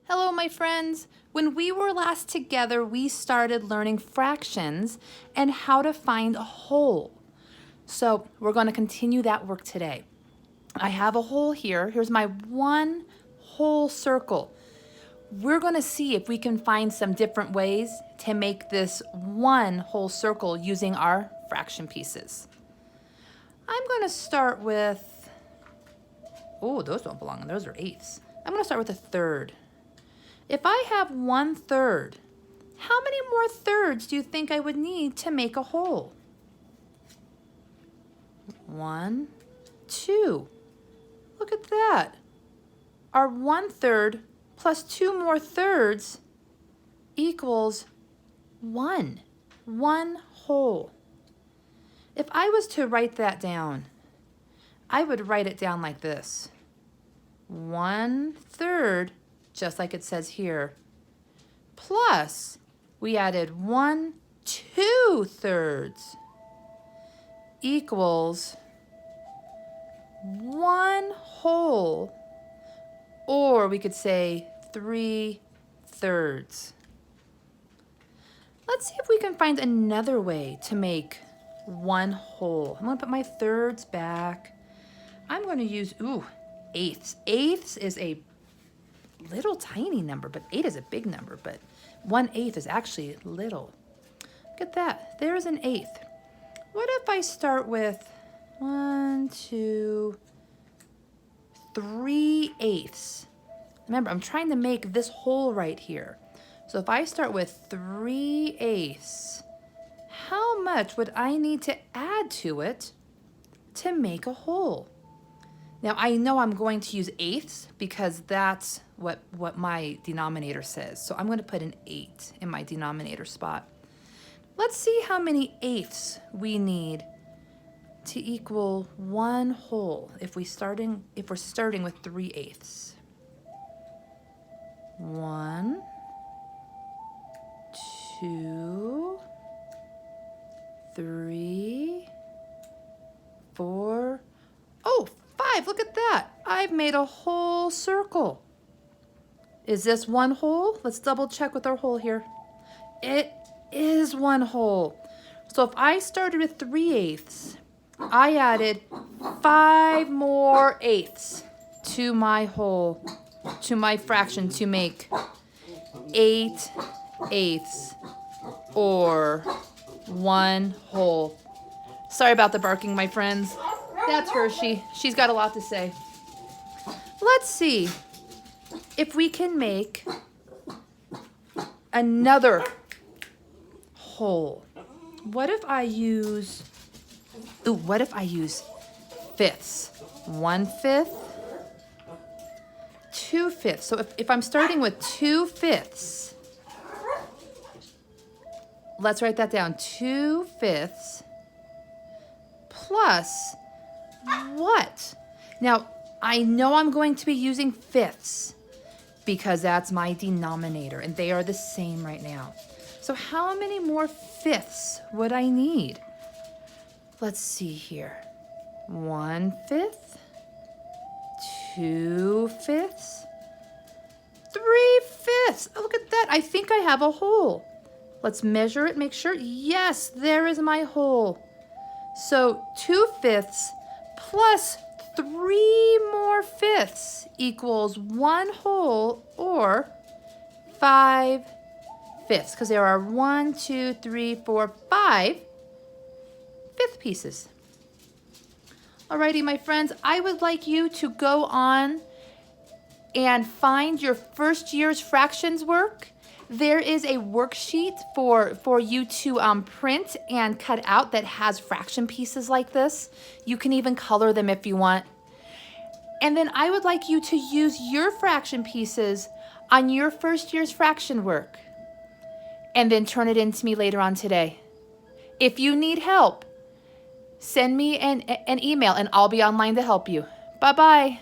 Hello, my friends. When we were last together, we started learning fractions and how to find a whole. So we're going to continue that work today. I have a whole here. Here's my one whole circle. We're going to see if we can find some different ways to make this one whole circle using our fraction pieces. I'm going to start with, oh, those don't belong. Those are eighths. I'm going to start with a third. If I have 1/3, how many more thirds do you think I would need to make a whole? 1, 2. Look at that. Our 1/3 plus 2 more thirds equals 1. 1 whole. If I was to write that down, I would write it down like this. 1/3, just like it says here, plus we added 1 2/3 equals 1 whole, or we could say 3/3. Let's see if we can find another way to make 1 whole. I'm going to put my thirds back. I'm going to use, eighths. Eighths is a little tiny number, but 8 is a big number, but 1/8 is actually little. Look at that. There's an eighth. What if I start with 1, 2, 3/8? Remember, I'm trying to make this whole right here. So if I start with 3/8, how much would I need to add to it to make a whole? Now, I know I'm going to use eighths because that's what my denominator says. So I'm going to put an 8 in my denominator spot. Let's see how many eighths we need to equal 1 whole if we're starting with 3/8. 1, 2, 3, 4. Oh, 5. Look at that. I've made a whole circle. Is this 1 whole? Let's double check with our whole here. It is 1 whole. So if I started with 3/8, I added 5 more eighths to my whole, to my fraction to make 8/8 or 1 whole. Sorry about the barking, my friends. That's Hershey. She's got a lot to say. Let's see if we can make another whole. What if I use fifths? 1/5, 2/5. So if I'm starting with 2/5, let's write that down. 2/5 plus what? Now, I know I'm going to be using fifths because that's my denominator, and they are the same right now. So how many more fifths would I need? Let's see here. 1/5, 2/5, 3/5. Oh, look at that. I think I have a whole. Let's measure it, make sure. Yes, there is my whole. So 2/5 plus 3 more fifths equals 1 whole or 5/5, because there are 1, 2, 3, 4, 5 fifth pieces. Alrighty, my friends, I would like you to go on and find your first year's fractions work. There is a worksheet for you to print and cut out that has fraction pieces like this. You can even color them if you want. And then I would like you to use your fraction pieces on your first year's fraction work and then turn it in to me later on today. If you need help, send me an email and I'll be online to help you. Bye-bye.